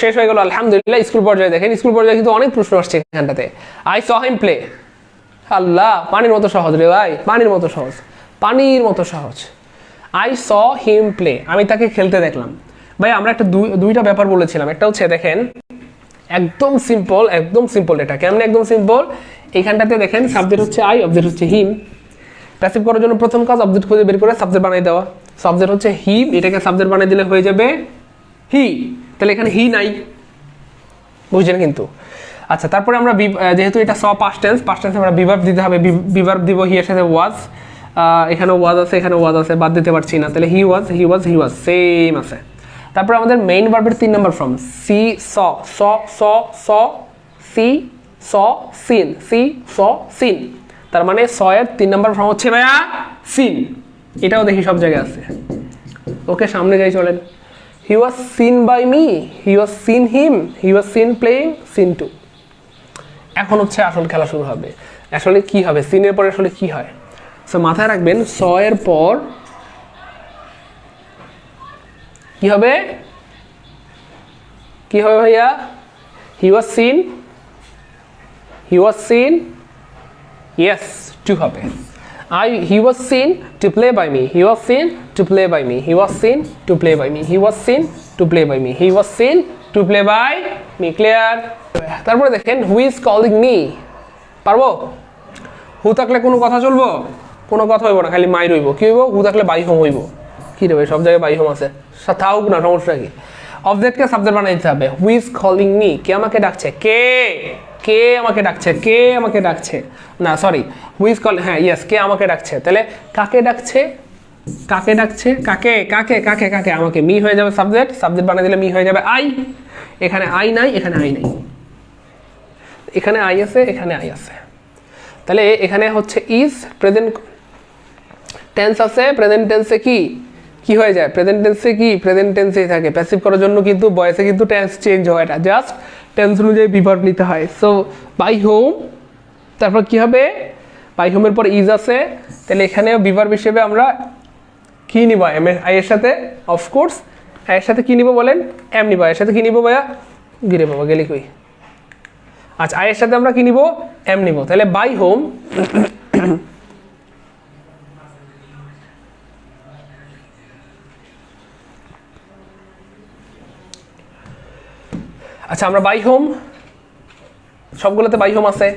শেষ হয়ে গেল আলহামদুলিল্লাহ। স্কুল পর্যায়ে দেখেন, স্কুল পর্যায়ে কিন্তু অনেক প্রশ্ন আসছে এখানটাতে। আই স হিম প্লে, আল্লাহ পানির মতো সহজ রে ভাই, পানির মতো সহজ, পানির মতো সহজ। আই স হিম প্লে, আমি তাকে খেলতে দেখলাম। ভাই আমরা একটা দুইটা ব্যাপার বলেছিলাম, একটা হচ্ছে দেখেন একদম সিম্পল, একদম সিম্পল। এটা কেমন একদম সিম্পল, এইখানটাতে দেখেন সাবজেক্ট হচ্ছে আই, অবজেক্ট হচ্ছে হিম। প্যাসিভ করার জন্য প্রথম কাজ অবজেক্ট খুঁজে বের করে সাবজেক্ট বানিয়ে দেওয়া। সাবজেক্ট হচ্ছে হিম, এটাকে সাবজেক্ট বানিয়ে দিলে হয়ে যাবে হি। তাহলে এখানে হি নাই, বুঝছেন কিন্তু। আচ্ছা তারপরে আমরা যেহেতু এটা স পাস্ট টেন্স, পাস্ট টেন্সে আমরা বিভার্ব দিতে হবে। বিভার্ব দিব হি এর সাথে ওয়াজ, এখানে ওয়াজ আছে, এখানে ওয়াজ আছে, বাদ দিতে পারছি না। তাহলে হি ওয়াজ, হি ওয়াজ, হি ওয়াজ সেম আছে। তারপরে আমাদের মেইন ভার্বের 3 নম্বর ফর্ম সি স, স স স সি স সিন, সি স সিন। তার মানে স এর 3 নম্বর ফর্ম হচ্ছে ভাইয়া সিন। এটাও দেখি সব জায়গায় আছে। ওকে সামনে যাই চলেন। He was seen by me, he was seen him, he was seen playing, seen to. এখন হচ্ছে আসল খেলা শুরু হবে। আসলে কি হবে সিনের পরে, আসলে কি হয়? সো মাথায় রাখবেন স এর পর কি হবে, কি হবে ভাইয়া? He was seen, he was seen, yes to হবে। He was seen to play by me, he was seen to play by me, he was seen to play by me, he was seen to play by me, he was seen to play by me. Clear? তারপরে দেখেন who is calling me, পারবো? হু থাকলে কোনো কথা চলবো? কোনো কথা হইব না, খালি মাই রইব। কি হইব? হু থাকলে বাই হোম হইব। কি রে ভাই, সব জায়গায় বাই হোম আছে, থাকুক না, সমস্যা কি? অবজেক্টকে সাবজেক্ট বানিয়ে দিতে হবে। হু ইজ কলিং মি, কে আমাকে ডাকছে? কে, কে আমাকে ডাকছে? কে আমাকে ডাকছে? না সরি, হু ইজ কলিং, হ্যাঁ ইয়েস, কে আমাকে ডাকছে। তাহলে কাকে ডাকছে? কাকে ডাকছে? কাকে কাকে কাকে কাকে? আমাকে। মি হয়ে যাবে সাবজেক্ট, সাবজেক্ট বানিয়ে দিলে মি হয়ে যাবে আই। এখানে আই নাই, এখানে আই নাই, এখানে আই আছে, এখানে আই আছে। তাহলে এখানে হচ্ছে ইজ, প্রেজেন্ট টেন্স আছে, প্রেজেন্ট টেন্সে কি কি হয়ে যায়? প্রেজেন্ট টেন্সে কি প্রেজেন্ট টেন্সেই থাকে। প্যাসিভ করার জন্য কিন্তু ভয়েসে কিন্তু টেন্স চেঞ্জ হয়, এটা জাস্ট টেন্স অনুযায়ী বিভার্ব নিতে হয়। সো বাই হোম, তারপর কি হবে? বাই হোমের পর ইজ আছে, তাহলে এখানে বিভার্ব হিসেবে আমরা কি নিব? আই এর সাথে, অফকোর্স আই এর সাথে কি নিব বলেন? এম নিব। এর সাথে কি নিব ভাইয়া? গিরে বাবা গেলি কই? আচ্ছা আই এর সাথে আমরা কি নিব? এম নিব। তাহলে বাই হোম, আচ্ছা আমরা বাই হোম, সবগুলোতে বাই হোম আছে।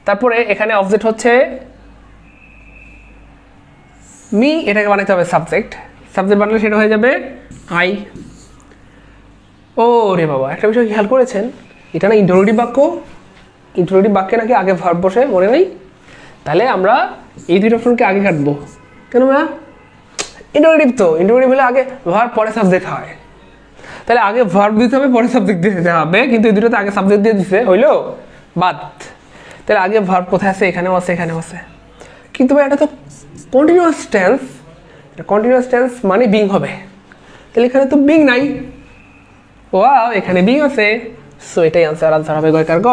তারপরে এখানে অবজেক্ট হচ্ছে মি, এটাকে বানাইতে হবে সাবজেক্ট। সাবজেক্ট বানালে সেটা হয়ে যাবে আই। ও রে বাবা, একটা বিষয় খেয়াল করেছেন, এটা না ইন্টারোগেটিভ বাক্য। ইন্টারোগেটিভ বাক্যে নাকি আগে ভার্ব বসে, মনে নেই? তাহলে আমরা এই দুইটা অপশনকে আগে কাটবো কেন না? ইন্টারোগেটিভ তো, ইন্টারোগেটিভ হলে আগে ভার্ব পরে সাবজেক্ট হয়। তাহলে আগে ভার্ব দিতে হবে, পরে সাবজেক্ট দিতে হবে, কিন্তু এই দুটোতে আগে সাবজেক্ট দিয়ে দিছে, হইলো বাদ। তাহলে আগে ভার্ব কোথায় আছে? এখানেও আছে, এখানেও আছে। কিন্তু ভাই এটা তো কন্টিনিউয়াস টেন্স, কন্টিনিউয়াস টেন্স মানে বিং হবে। তাহলে এখানে তো বিং নাই, ওয়াও এখানে বিং আছে। সো এটাই আনসার, আনসার হবে গয়কার গ।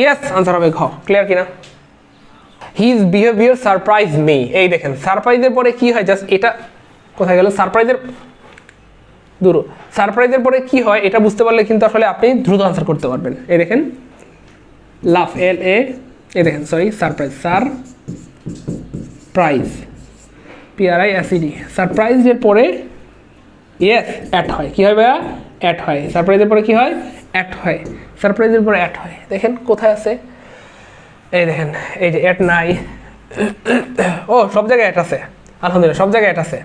ইয়েস, আনসার হবে ঘ। ক্লিয়ার কিনা? His behaviour surprise me. এই দেখেন সারপ্রাইজের পরে কি হয়? জাস্ট এটা কোথায় গেল? সারপ্রাইজের দূর, সারপ্রাইজের পরে কি হয় এটা বুঝতে পারলে কিন্তু আসলে আপনি দ্রুত আনসার করতে পারবেন। এই দেখেন লাভ, এল এ, এই দেখেন সরি সারপ্রাইজ, সারপ্রাইজ PRISED। সারপ্রাইজের পরে ইয়েস অ্যাট হয়। কি হয় ভাইয়া? অ্যাট হয়। সারপ্রাইজের পরে কি হয়? অ্যাট হয়। সারপ্রাইজের পরে অ্যাট হয়। দেখেন কোথায় আছে, এই দেখেন, এই যে অ্যাট নাই। ও সব জায়গায় অ্যাট আছে, আলহামদুলিল্লাহ সব জায়গায় অ্যাট আছে।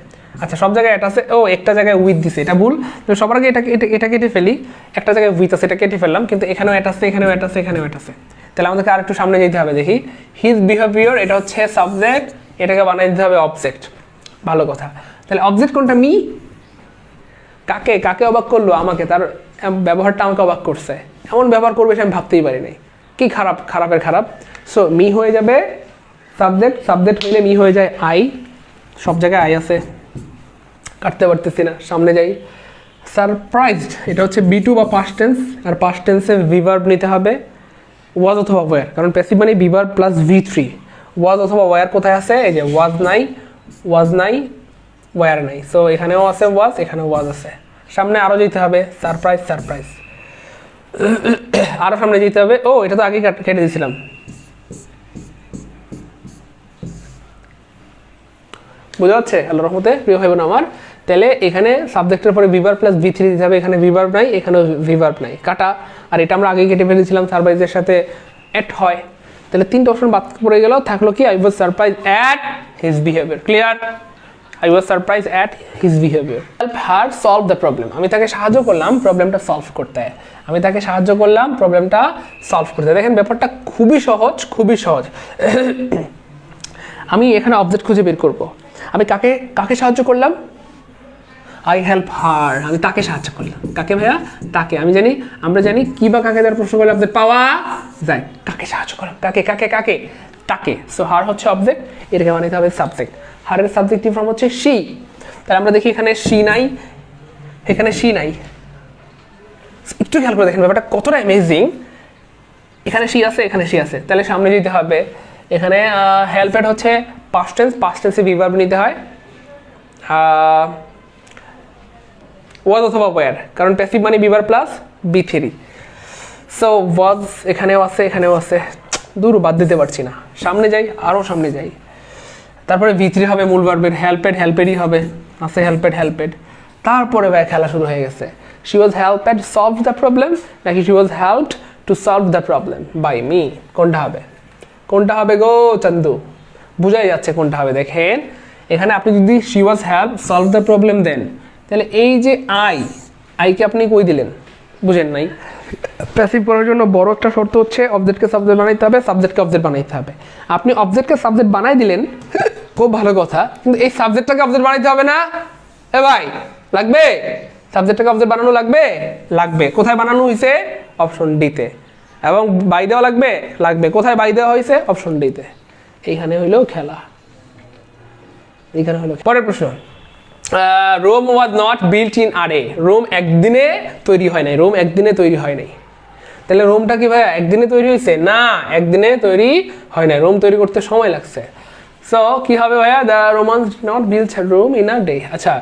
আচ্ছা সব জায়গায় অ্যাট আছে, ও একটা জায়গায় উইথ দিছে, এটা ভুল। তো সবার আগে এটা কেটে ফেলি। একটা জায়গায় উইথ আছে, এটা কেটে ফেললাম, কিন্তু এখানেও অ্যাট আছে, এখানেও অ্যাট আছে, এখানেও অ্যাট আছে। তাহলে আমাদেরকে আর একটু সামনে যেতে হবে। দেখি হিজ বিহেভিয়ার, এটা হচ্ছে সাবজেক্ট, এটাকে বানিয়ে দিতে হবে অবজেক্ট। ভালো কথা। তাহলে অবজেক্ট কোনটা? মি। কাকে কাকে অবাক করলো? আমাকে। তার ব্যবহারটা আমাকে অবাক করছে। এমন ব্যবহার করবে সে আমি ভাবতেই পারি নাই। কি খারাপ, খারাপের খারাপ। সো মি হয়ে যাবে সাবজেক্ট, সাবজেক্ট হইলে মি হয়ে যায় আই। সব জায়গায় আই আছে, কাটতে পারতেছি না, সামনে যাই। সারপ্রাইজড, এটা হচ্ছে B2 বা পাস্ট টেন্স, আর পাস্ট টেন্সে ভিভার্ব নিতে হবে ওয়াজ অথবা ওয়ার, কারণ প্যাসিভ মানে ভিভার্ব প্লাস V3। ওয়াজ অথবা ওয়ার কোথায় আছে? এই যে ওয়াজ নাই, ওয়াজ নাই, ওয়ার নাই। সো এখানেও আছে ওয়াজ, এখানেও ওয়াজ আছে। সামনে আরও যেতে হবে, সারপ্রাইজ সারপ্রাইজ, আরও সামনে যেতে হবে। ও এটা তো আগে কেটে দিয়েছিলাম। বুঝা যাচ্ছে আল্লাহর রহমতে প্রিয় ভাই বোন আমার? তাহলে এখানে সাবজেক্টের পরে ভিভার্ব প্লাস V3 দিতে হবে, এখানে ভিভার্ব নাই, এখানেও ভিভার্ব নাই, কাটা। আর এটা আমরা আগেই কেটে ফেলেছিলাম, সারপ্রাইজের সাথে অ্যাট হয়। তাহলে 3টা অপশন বাদ পড়ে গেল, থাকলো কি I was surprise at his behaviour. Clear? I was surprised at his behavior. Help her solve the problem. আমি তাকে সাহায্য করলাম প্রবলেমটা সলভ করতে। আমি তাকে সাহায্য করলাম প্রবলেমটা সলভ করতে। দেখেন ব্যাপারটা খুবই সহজ, খুবই সহজ। আমি এখানে অবজেক্ট খুঁজে বের করব। আমি কাকে কাকে সাহায্য করলাম? আই হেল্প হার, আমি তাকে সাহায্য করলাম। কাকে ভাইয়া? তাকে। আমি জানি, আমরা জানি কি বা কাকে দ্বারা প্রশ্ন করলে অবজেক্ট পাওয়া যায়। কাকে সাহায্য করলাম? কাকে কাকে কাকে? তাকে। সো হার হচ্ছে অবজেক্ট, এটাকে বানাইতে হবে সাবজেক্ট। হারের সাবজেক্টিভ ফর্ম হচ্ছে শি। তাহলে আমরা দেখি এখানে শি নাই, এখানে শি নাই। একটু খেয়াল করে দেখেন ব্যাপারটা কতটা অ্যামেজিং। এখানে শি আছে, এখানে শি আছে, তাহলে সামনে যেতে হবে। এখানে হেল্পেড হচ্ছে পাস্ট টেন্স, পাস্ট টেন্সে ভিভার্ব নিতে হয় ওয়াজ অথবা ওয়্যার, কারণ প্যাসিভ মানে ভিভার্ব প্লাস V3। সো ওয়াজ এখানেও আছে, এখানেও আছে, দূর বাদ দিতে পারছি না। সামনে যাই, আরও সামনে যাই। তারপরে V3 হবে মূল ভার্বের, হেল্পেড হেল্পেডই হবে, আছে হেল্পেড হেল্পেড। তারপরে ভাই খেলা শুরু হয়ে গেছে। She was helped solve the problem নাকি she was helped to solve the problem by me? কোনটা হবে? কোনটা হবে গো চন্দু? বুঝাই যাচ্ছে কোনটা হবে। দেখেন এখানে আপনি যদি she was help solve the problem then, তাহলে এই যে আইকে আপনি কই দিলেন? বুঝেন নাই? প্যাসিভ করার জন্য বড় একটা শর্ত হচ্ছে অবজেক্টকে সাবজেক্ট বানাইতে হবে, সাবজেক্টকে অবজেক্ট বানাইতে হবে। আপনি অবজেক্টকে সাবজেক্ট বানাই দিলেন, খুব ভালো কথা, কিন্তু এই সাবজেক্টটাকে অবজেক্ট বানাইতে হবে না? এ ভাই লাগবে? সাবজেক্টটাকে অবজেক্ট বানানো লাগবে? লাগবে। কোথায় বানানো হয়েছে? অপশন ডিতে। এবং বাই দেওয়া লাগবে? লাগবে। কোথায় বাই দেওয়া হয়েছে? অপশন ডিতে। এইখানে হইলো খেলা, এইখানে হলো। পরের প্রশ্ন, Rome was not built in a day. রোম একদিনে তৈরি হয় নাই, রোম একদিনে তৈরি হয় নাই। তাহলে রোমটা কি ভাইয়া একদিনে তৈরি হয়েছে? না, একদিনে তৈরি হয় নাই, রোম তৈরি করতে সময় লাগছে। সো কি হবে ভাইয়া? The romans not built Rome in a day. আচ্ছা,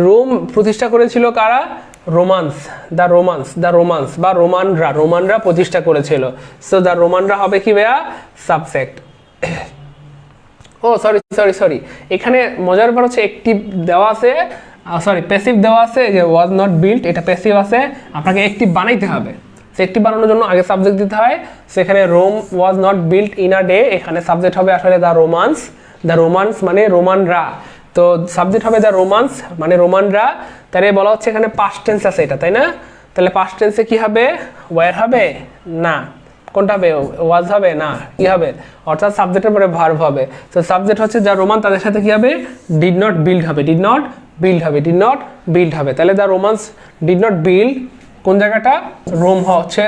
রোম প্রতিষ্ঠা করেছিল কারা? Romans, the romans, the romans বা রোমানরা, রোমানরা প্রতিষ্ঠা করেছিল। সো দ্য রোমানরা হবে কি ভাইয়া? সাবজেক্ট। ও সরি সরি সরি, এখানে মজার ব্যাপার হচ্ছে অ্যাক্টিভ দেওয়া আছে, সরি প্যাসিভ দেওয়া আছে যে ওয়াজ নট বিল্ট, এটা প্যাসিভ আছে, আপনাকে অ্যাক্টিভ বানাইতে হবে। সে অ্যাক্টিভ বানানোর জন্য আগে সাবজেক্ট দিতে হয়। সেখানে Rome was not built in a day, এখানে সাবজেক্ট হবে আসলে দ্য রোমান্স। দ্য রোমান্স মানে রোমানরা, তো সাবজেক্ট হবে দ্য রোমান্স মানে রোমানরা। তাহলে বলা হচ্ছে এখানে পাস্ট টেন্স আছে এটা, তাই না? তাহলে পাস্ট টেন্সে কি হবে? ওয়্যার হবে না। কোনটা হবে? ওয়াজ হবে না। কি হবে? অর্থাৎ সাবজেক্টের পরে ভার্ব হবে। তো সাবজেক্ট হচ্ছে যা রোমান, তাদের সাথে কি হবে? ডিড নট বিল্ড হবে, ডিড নট বিল্ড হবে, ডিড নট বিল্ড হবে। তাহলে the Romans did not build, কোন জায়গাটা? রোম হচ্ছে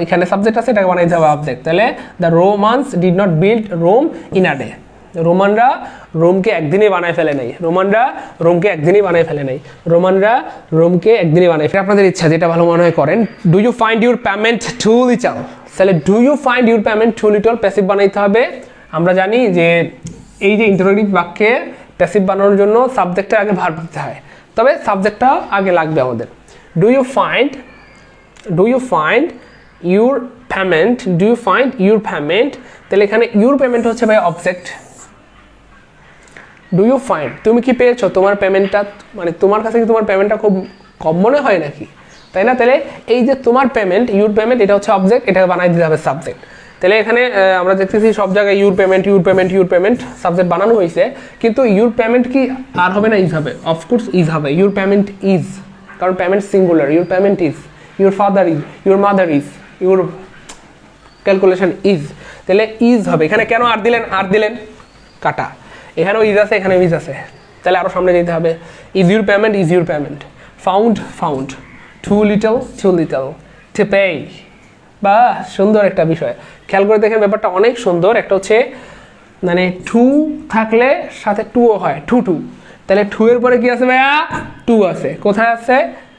এখানে সাবজেক্ট আছে, এটাকে বানাইতে হবে অবজেক্ট। তাহলে the Romans did not build Rome in a day. রোমানরা রোমকে একদিনে বানায় ফেলে নাই, রোমানরা রোমকে একদিনই বানায় ফেলে নাই, রোমানরা রোমকে একদিনই বানায় ফেলে। আপনাদের ইচ্ছা যেটা ভালো মনে হয় করেন। Do you find your payment too little? তাহলে do you find your payment too little passive বানাইতে হবে। আমরা জানি যে এই যে ইন্টারোগেটিভ বাক্যে প্যাসিভ বানানোর জন্য সাবজেক্টের আগে ভার্ব দিতে হয়, তবে সাবজেক্টটা আগে লাগবে আমাদের। Do you find your payment, do you find your payment, তাহলে এখানে ইউর পেমেন্ট হচ্ছে ভাই অবজেক্ট। ডু ইউ ফাইন্ড, তুমি কি পেয়েছো তোমার পেমেন্টটা, মানে তোমার কাছে কি তোমার পেমেন্টটা খুব কম মনে হয় নাকি, তাই না? তাহলে এই যে তোমার পেমেন্ট, ইউর পেমেন্ট, এটা হচ্ছে অবজেক্ট, এটাকে বানাই দিতে হবে সাবজেক্ট। তাহলে এখানে আমরা দেখতেছি সব জায়গায় your payment your payment your payment subject বানানো হয়েছে, কিন্তু ইউর পেমেন্ট কি আর হবে না? ইজ হবে, অফকোর্স ইজ হবে। ইউর পেমেন্ট ইজ, কারণ payment singular. Your payment is, your father is, your mother is, your calculation is, তাহলে ইজ হবে। এখানে কেন আর দিলেন? আর দিলেন কাটা, এখানেও ইজ আছে, এখানেও ইজ আছে, তাহলে আরও সামনে যেতে হবে। Is your payment, is your payment. Found, found. Too little, too little. To pay, বা সুন্দর একটা বিষয়, খেয়াল করে দেখেন ব্যাপারটা অনেক সুন্দর। একটা হচ্ছে মানে টু থাকলে সাথে টুও হয়, টু টু, তাহলে টু এর পরে কি আছে ভাইয়া? টু আছে। কোথায় আছে?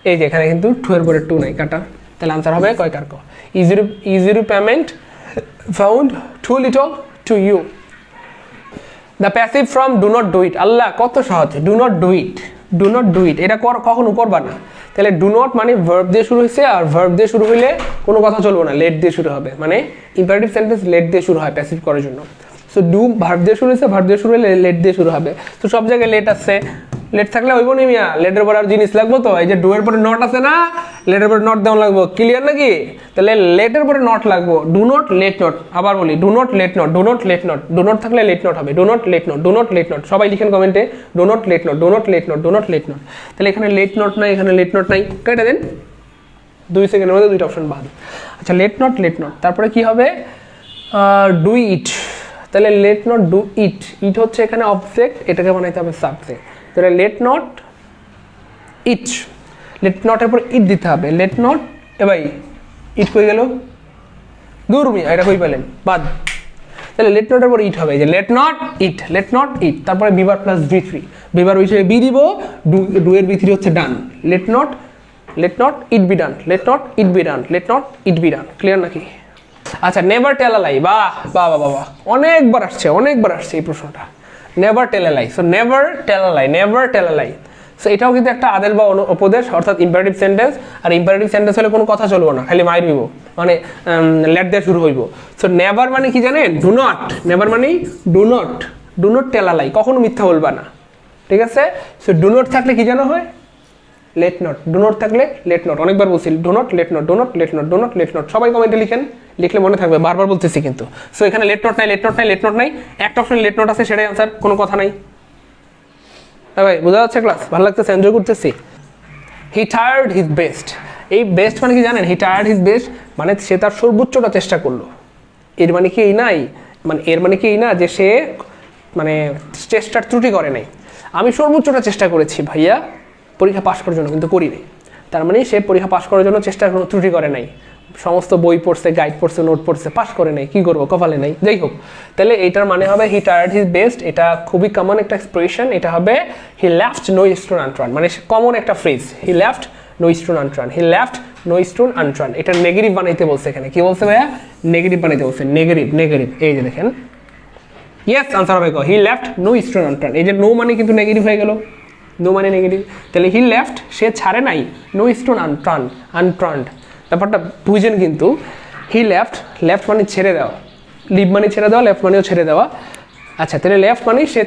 এই যে এখানে, কিন্তু টু এর পরে টু নাই, কাটা। তাহলে আনসার হবে কয় কার ক। Is your payment found too little to you. The passive from do not do it, আল্লাহ কত সহজ। Do not do it, do not do it, এটা কখনো করবা না। তাহলে ডু নট মানে ভার্ব দিয়ে শুরু হয়েছে, আর ভার্ব দিয়ে শুরু হইলে কোনো কথা চলবে না, লেট দিয়ে শুরু হবে, মানে ইম্পারেটিভ সেন্টেন্স লেট দিয়ে শুরু হয় প্যাসিভ করার জন্য। সো ডু ভার্ব দিয়ে শুরু হয়েছে, ভার্ব দিয়ে শুরু হলে লেট দিয়ে শুরু হবে। তো সব জায়গায় লেট আসছে, লেট থাকলে হইব নি মিয়া, লেটের পরে আর জিনিস লাগবো তো, এই যে ডু এর পরে নট আছে না, লেটের পরে নট দেওয়া লাগবো, ক্লিয়ার নাকি? তাহলে লেটের পরে নট লাগবো, ডু নট লেট নট, আবার বলি do not let not, do not let not, do not থাকলে লেট নট হবে, do not let not, do not let not, সবাই লিখেন কমেন্টে do not let not, do not let not, do not let not. তাহলে এখানে let not নাই, এখানে let not নাই, কেটে দেন, 2 সেকেন্ডের মধ্যে 2টা অপশন বাদ। আচ্ছা লেট নট লেট নট, তারপরে কি হবে, ডু ইট, তাহলে লেট নট ডু ইট, ইট হচ্ছে এখানে অবজেক্ট, এটাকে বানাইতে হবে সাবজেক্ট, তাহলে লেট নট ইট, লেট নটের পর ইট দিতে হবে, লেট নট, এ ভাই ইট কই গেল, দূর মিয়া এটা কই পেলেন, বাদ। তাহলে লেট নটের পর ইট হবে, যে let not it, let not it, তারপরে বিভার প্লাস V3, বিভার হিসেবে বি দিব, ডু এর V3 হচ্ছে done, let not it be done, let not it be done, let not it be done, clear নাকি? আচ্ছা নেভার টেল আ লাই, বাহ বাহ বাহ বাহ, অনেকবার আসছে এই প্রশ্নটা, নেভার টেল আ লাই। সো নেভার টেল আ লাই, নেভার টেল আ লাই, সো এটাও কিন্তু একটা আদেশ বা উপদেশ, অর্থাৎ ইম্পারেটিভ সেন্টেন্স, আর ইম্পারেটিভ সেন্টেন্স হলে কোনো কথা চলবো না, খালি মাইর দিব, মানে লেট দিয়ে শুরু হইব। সো নেভার মানে কি জানেন, ডু নট, নেভার মানে ডু নট টেল আ লাই, কখনো মিথ্যা বলবা না, ঠিক আছে? সো ডু নট থাকলে কি জানা হয়, লেট নট, ডু নট থাকলে লেট নট, অনেকবার বলছি do not let not, do not let not, do not let not, সবাই কমেন্টে লিখেন, লিখলে মনে থাকবে, বারবার বলতেছি কিন্তু। সো এখানে লেট নট নাই, লেট নট নাই, লেট নট নাই, একটা অপশন লেট নট আছে, সেটাই আনসার, কোনো কথা নাই। হ্যাঁ ভাই বোঝা যাচ্ছে ক্লাস, ভালো লাগতেছে, এনজয় করতেছি। হি টায়ার্ড হিজ বেস্ট, এই বেস্ট মানে কি জানেন, হি টায়ার্ড হিজ বেস্ট মানে সে তার সর্বোচ্চটা চেষ্টা করলো, এর মানে কি এই নাই, মানে এর মানে কি এই না যে সে মানে চেষ্টার ত্রুটি করে নাই, আমি সর্বোচ্চটা চেষ্টা করেছি ভাইয়া পরীক্ষা পাশ করার জন্য, কিন্তু করি নাই, তার মানে সে পরীক্ষা পাশ করার জন্য চেষ্টার কোনো ত্রুটি করে নাই, সমস্ত বই পড়ছে, গাইড পড়ছে, নোট পড়ছে, পাশ করে নাই, কি করবো, কপালে নাই, যাই হোক। তাহলে এইটার মানে হবে হি টায়ার্ড হিজ বেস্ট, এটা খুবই কমন একটা এক্সপ্রেশন, এটা হবে he left no stone unturned, মানে কমন একটা phrase, he left no stone unturned, he left no stone unturned, এটা নেগেটিভ বানাইতে বলছে, এখানে কি বলছে ভাইয়া, নেগেটিভ বানাইতে বলছে, নেগেটিভ, এই যে দেখেন, ইয়েস আনসার হবে হি লেফট নো স্টোন আনট্রান, এই যে নো মানে কিন্তু নেগেটিভ হয়ে গেল, নো মানে নেগেটিভ, তাহলে হি লেফট সে ছাড়ে নাই, নো স্টোন আনট্রান্ড, ব্যাপারটা বুঝেন কিন্তু, হি লেফট মানে ছেড়ে দেওয়া, লিভ মানে ছেড়ে দেওয়া, লেফট মানেও ছেড়ে দেওয়া। আচ্ছা তাহলে লেফট মানে সে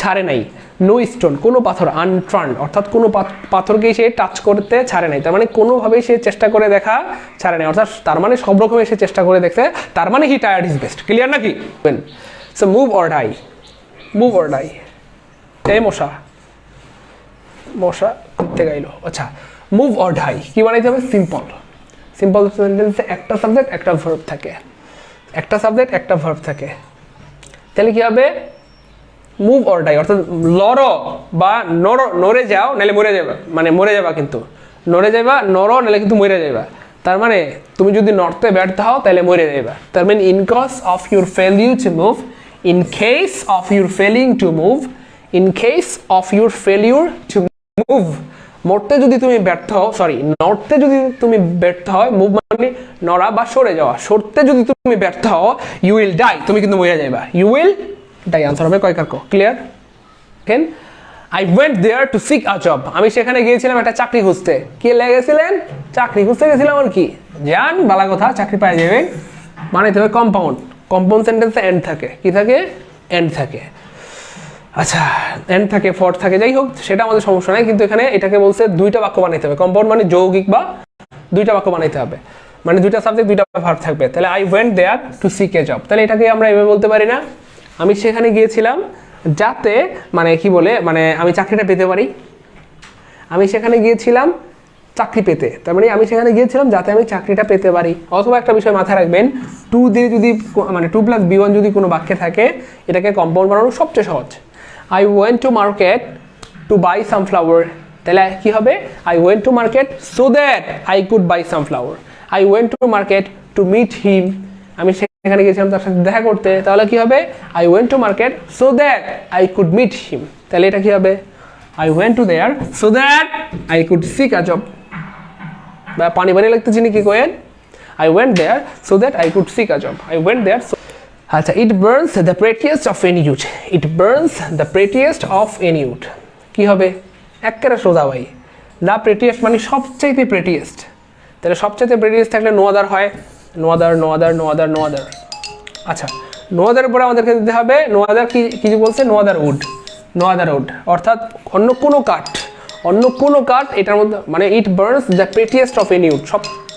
ছাড়ে নাই, নো স্টোন কোনো পাথর, আনট্রান্ড অর্থাৎ কোনো পাথরকেই সে টাচ করতে ছাড়ে নাই, তার মানে কোনোভাবেই সে চেষ্টা করে দেখা ছাড়ে নাই, অর্থাৎ তার মানে সব রকমের সে চেষ্টা করে দেখছে, তার মানে হি টায়ার্ড হিজ বেস্ট, ক্লিয়ার নাকি? সো মুভ অর ডাই, এই মশা করতে গাইল। আচ্ছা মুভ অর ডাই কি বানাইতে হবে, সিম্পল সেন্টেন্সে একটা সাবজেক্ট একটা ভার্ব থাকে, তাহলে কি হবে, মুভ অর ডাই অর্থাৎ লড়ো বা নড়ে যাও নাহলে মরে যাবা, কিন্তু নড়ো নাহলে কিন্তু মরে যাবা, তার মানে তুমি যদি নড়তে ব্যর্থ হও তাহলে মরে যাবা, তার মানে in case of your failure to move, in case of your failing to move, নড়তে যদি তুমি ব্যর্থ হও, মুভ মানে নড়া বা সরে যাওয়া, সরতে যদি তুমি ব্যর্থ হও, ইউ উইল ডাই, তুমি কিন্তু মরে যাইবা, ইউ উইল ডাই, আনসার হবে কয় কার্ক, ক্লিয়ার? কেন I went there to seek a job, আমি সেখানে গিয়েছিলাম একটা চাকরি খুঁজতে, কে লেগেছিলেন, চাকরি খুঁজতে গেছিলাম আর কি, জান বালা কথা, চাকরি পাই যাবে, বানাইতে হবে কম্পাউন্ড সেন্টেন্সে এন্ড থাকে, কি থাকে, এন্ড থাকে, আচ্ছা এন্ড থাকে, ফর থাকে, যাই হোক সেটা আমাদের সমস্যা নাই, কিন্তু এখানে এটাকে বলছে দুইটা বাক্য বানাইতে হবে, কম্পাউন্ড মানে যৌগিক বা দুইটা বাক্য বানাইতে হবে, মানে দুইটা সাবজেক্ট দুইটা ভার্ব থাকবে, তাহলে I went there to seek a job, তাহলে এটাকে আমরা এভাবে বলতে পারি না, আমি সেখানে গিয়েছিলাম যাতে মানে কি বলে, মানে আমি চাকরিটা পেতে পারি, আমি সেখানে গিয়েছিলাম চাকরি পেতে, তার মানে আমি সেখানে গিয়েছিলাম যাতে আমি চাকরিটা পেতে পারি। অথবা একটা বিষয় মাথায় রাখবেন, টু দিয়ে যদি মানে 2 + B1 যদি কোনো বাক্যে থাকে, এটাকে কম্পাউন্ড বানানো সবচেয়ে সহজ। I went to market to buy some flower, তাহলে কি হবে, I went to market so that I could buy some flower, I went to market to meet him, আমি সেখানে গিয়েছিলাম তার সাথে দেখা করতে, তাহলে কি হবে, I went to market so that I could meet him, তাহলে এটা কি হবে, I went to there so that I could seek a job, বা পানি লাগতেছে নাকি কোয়েন, I went there so that I could seek a job, I went there. আচ্ছা it burns the prettiest of any youth, কি হবে একেবারে সোজা ভাই দ্য প্রেটিয়েস্ট মানে সবচাইতে প্রেটিয়েস্ট তাহলে সবচাইতে প্রেটিয়েস্ট থাকলে নো আদার হয় no other no other no other no other আচ্ছা নো আদার পরে আমাদেরকে দিতে হবে নো আদার কি বলছে নো আদার উড অর্থাৎ অন্য কোনো কাঠ এটার মধ্যে মানে it burns the prettiest of any wood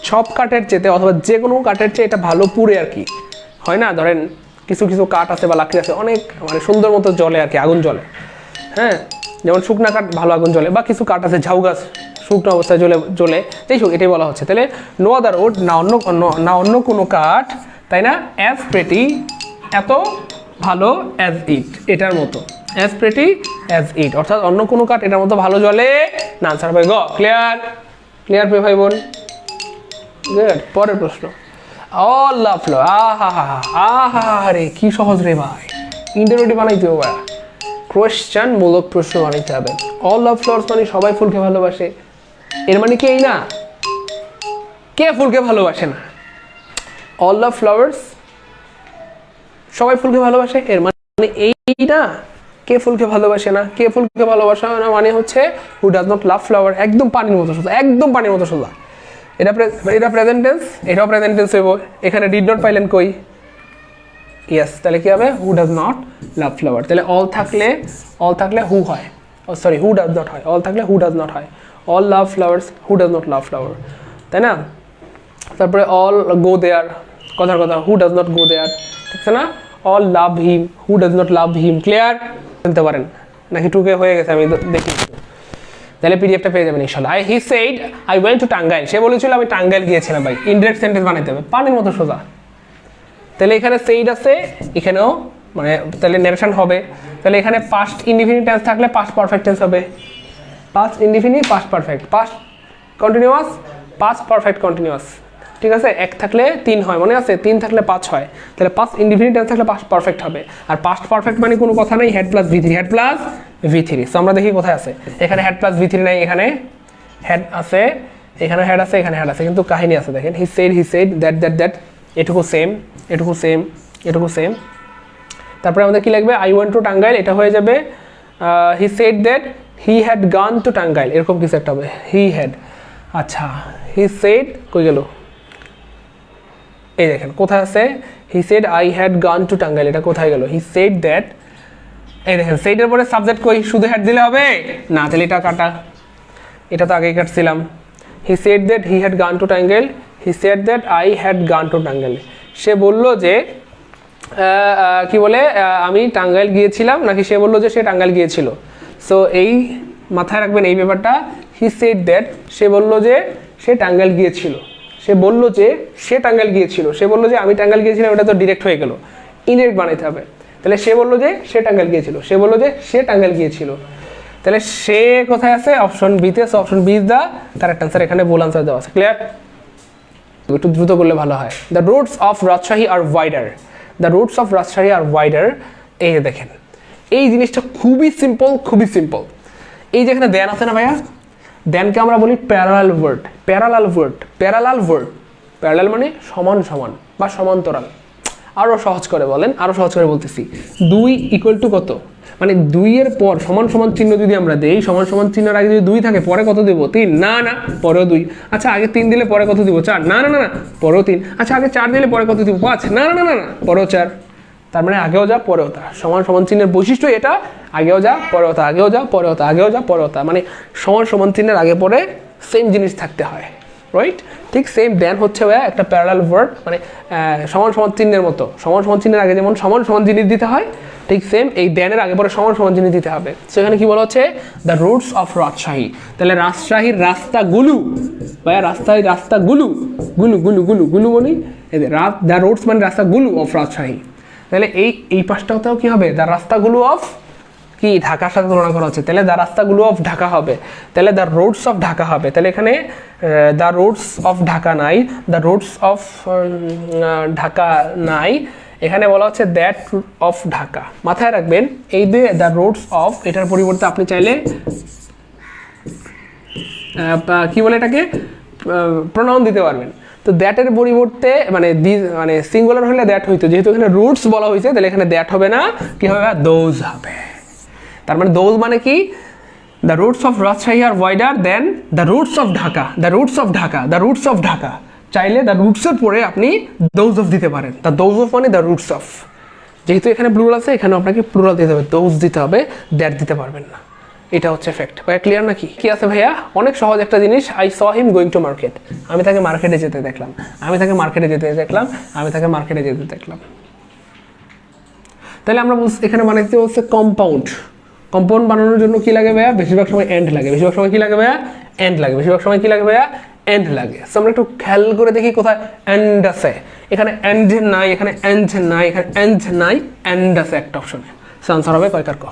সব কাঠের চেয়ে অথবা যে কোনো কাঠের চেয়ে এটা ভালো পুড়ে আর কি হয় না ধরেন কিছু কাঠ আছে বা লাকড়ি আছে অনেক মানে সুন্দর মতো জ্বলে আর কি আগুন জ্বলে হ্যাঁ যেমন শুকনা কাঠ ভালো আগুন জ্বলে বা কিছু কাঠ আছে ঝাউ গাছ শুকনো অবস্থায় জ্বলে যাই হোক এটাই বলা হচ্ছে তাহলে নো আদার উড না অন্য কোনো কাঠ তাই না অ্যাজ প্রেটি এত ভালো অ্যাজ ইট এটার মতো অ্যাজ প্রেটি অ্যাজ ইট অর্থাৎ অন্য কোনো কাঠ এটার মতো ভালো জ্বলে না আনসার ভাই গ ক্লিয়ার পে ভাই বোন গুড পরের প্রশ্ন অল লাভ ফ্লাওয়ার আহা রে কি সহজ রে ভাই ইন্টারোগেটিভ বানাইতে হবে কোয়েশ্চেন মূলক প্রশ্ন বানাইতে হবে অল লাভ ফ্লাওয়ার্স মানে সবাই ফুলকে ভালোবাসে এর মানে কি এই না কে ফুলকে ভালোবাসে না অল লাভ ফ্লাওয়ার্স সবাই ফুলকে ভালোবাসে এর মানে এই না কে ফুলকে ভালোবাসে না কে ফুলকে ভালোবাসে না মানে হচ্ছে who does not love flower একদম পানির মতো সোজা এটা প্রেজেন্ট টেন্স এটাও প্রেজেন্ট টেন্স হইব এখানে ডিড নট পাইলেন কই ইয়েস তাহলে কি হবে who does not love flower তাহলে অল থাকলে হু হয় সরি হু ডাজ নট হয় অল থাকলে হু ডাজ নট হয় all love flowers who does not love flower তাই না তারপরে অল গো দেয়ার কথার কথা হু ডাজ নট গো দেয়ার ঠিক আছে না all love him who does not love him clear বলতে পারেন নাকি টুকে হয়ে গেছে আমি দেখি তাহলে পিডিএফটা পেয়ে যাবেন ইনশাআল্লাহ he said I went to Tangail সে বলেছিল আমি টাঙ্গাইল গিয়েছিলাম ভাই ইনডাইরেক্ট সেন্টেন্স বানাইতে হবে পানির মতো সোজা তাহলে এখানে সেইড আছে এখানেও মানে তাহলে নারেশন হবে তাহলে এখানে পাস্ট ইনডিফিনিট টেন্স থাকলে পাস্ট পারফেক্ট টেন্স হবে past indefinite past perfect past continuous past perfect continuous ঠিক আছে এক থাকলে 3 হয় মনে আছে 3 থাকলে 5 হয় তাহলে পাস্ট ইনডিফিনিট টেন্স থাকলে পাস্ট পারফেক্ট হবে আর পাস্ট পারফেক্ট মানে কোনো কথা নাই হেড প্লাস v3 সো আমরা দেখি কোথায় আছে এখানে হেড প্লাস v3 নাই এখানে হেড আছে এখানে হেড আছে এখানে হেড আছে কিন্তু কাহিনী আছে দেখেন হি সেড দ্যাট এটুকু সেম তারপরে আমাদের কি লাগবে আই ওয়েন্ট টু টাঙ্গাইল এটা হয়ে যাবে he said that he had gone to Tangail এরকম কিছু একটা হবে হি হ্যাড আচ্ছা হি সেড কই গেল এই দেখেন কোথায় আছে he said I had gone to Tangail এটা কোথায় গেল হি সেড দ্যাট এই দেখেন সেইটার পরে সাবজেক্ট কই শুধু হেড দিলে হবে না তাহলে এটা কাটা এটা তো আগেই কাটছিলাম he said that he had gone to Tangail he said that I had gone to Tangail সে বলল যে কি বলে আমি টাঙ্গাইল গিয়েছিলাম নাকি সে বলল যে সে টাঙ্গাইল গিয়েছিল সো এই মাথায় রাখবেন এই ব্যাপারটা হি সেড দ্যাট সে বলল যে সে টাঙ্গাইল গিয়েছিল সে বলল যে আমি টাঙ্গাইল গিয়েছিলাম এটা তো ডিরেক্ট হয়ে গেল ইনডিরেক্ট বানাইতে হবে তাহলে সে বলল যে সে টাঙ্গাইল গিয়েছিল তাহলে সে কোথায় আছে অপশন বিতে option B is the correct answer এখানে ভুল আনসার দেওয়া আছে ক্লিয়ার একটু দ্রুত করলে ভালো হয় the roots of Rajshahi are wider এই দেখেন এই জিনিসটা খুবই সিম্পল এই যেখানে দেন আছে না ভাইয়া দেনকে আমরা বলি প্যারালাল ওয়ার্ড মানে সমান বা সমান্তরাল আরো সহজ করে বলতেছি 2 ইকুয়াল টু কত মানে 2 এর পর সমান চিহ্ন যদি আমরা দেই সমান চিহ্নের আগে যদি 2 থাকে পরে কত দেব 3 না পরেও 2 আচ্ছা আগে 3 দিলে পরে কত দিব 4 না পরেও 3 আচ্ছা আগে 4 দিলে পরে কত দিব 5 না পরেও 4 তার মানে আগেও যা পরেও তা সমান চিহ্নের বৈশিষ্ট্য এটা আগেও যা পরেও তা মানে সমান চিহ্নের আগে পরে সেম জিনিস থাকতে হয় রাইট ঠিক সেম দেন হচ্ছে একটা প্যারালাল ওয়ার্ড মানে সমান চিহ্নের মতো সমান চিহ্নের আগে যেমন সমান জিনিস দিতে হয় ঠিক সেম এই দেনের আগে পরে সমান জিনিস দিতে হবে সেখানে কি বলা হচ্ছে দ্য রুটস অফ রাজশাহী তাহলে রাজশাহীর রাস্তাগুলো ভাইয়া রাস্তাগুলো গুলু মানে দ্য রুটস মানে রাস্তাগুলো অফ রাজশাহী তাহলে এই পাশটাতেও কি হবে দ্য রাস্তাগুলো অফ কি ঢাকার সাথে তুলনা করা হচ্ছে তাহলে দ্য রাস্তাগুলো অফ ঢাকা হবে তাহলে দ্য রোডস অফ ঢাকা হবে তাহলে এখানে দ্য রোডস অফ ঢাকা নাই এখানে বলা হচ্ছে দ্যাট অফ ঢাকা মাথায় রাখবেন এই যে দ্য রোডস অফ এটার পরিবর্তে আপনি চাইলে কি বলে এটাকে প্রোনাউন দিতে পারবেন তো দ্যাটের পরিবর্তে মানে সিঙ্গুলার হলে দ্যাট হইতো যেহেতু এখানে রুটস বলা হয়েছে তাহলে এখানে দ্যাট হবে না কি হবে দোজ হবে তার মানে দোজ মানে কি the roots of Rajshahi are wider then the roots of Dhaka, the roots of Dhaka, the roots of Dhaka. চাইলে দ্য রুটসের পরে আপনি দোজ অফ দিতে পারেন। দ্য দোজ অফ মানে দ্য রুটস অফ, যেহেতু এখানে প্লুরাল আছে এখানে আপনাকে প্লুরাল দিতে হবে, দোজ দিতে হবে, দ্যাট দিতে পারবেন না। এটা হচ্ছে ফ্যাক্ট। ভাইয়া ক্লিয়ার নাকি? কি আছে ভাইয়া? অনেক সহজ একটা জিনিস। I saw him going to market, আমি তাকে মার্কেটে যেতে দেখলাম, আমি তাকে মার্কেটে যেতে দেখলাম, আমি তাকে মার্কেটে যেতে দেখলাম। তাহলে আমরা এখানে বানাইতে বলছে কম্পাউন্ড। কম্পাউন্ড বানানোর জন্য কি লাগে ভাইয়া? বেশিরভাগ সময় এন্ড লাগে। বেশিরভাগ সময় কি লাগে ভাইয়া? এন্ড লাগে। বেশিরভাগ সময় কি লাগে ভাইয়া? এন্ড লাগে। সো আমরা একটু খেয়াল করে দেখি কোথায় এন্ড আছে। এখানে এন্ড নাই, এখানে এন্ড নাই, এখানে এন্ড নাই, এন্ড আছে একটা অপশনে। সো আনসার হবে কয়কার ক।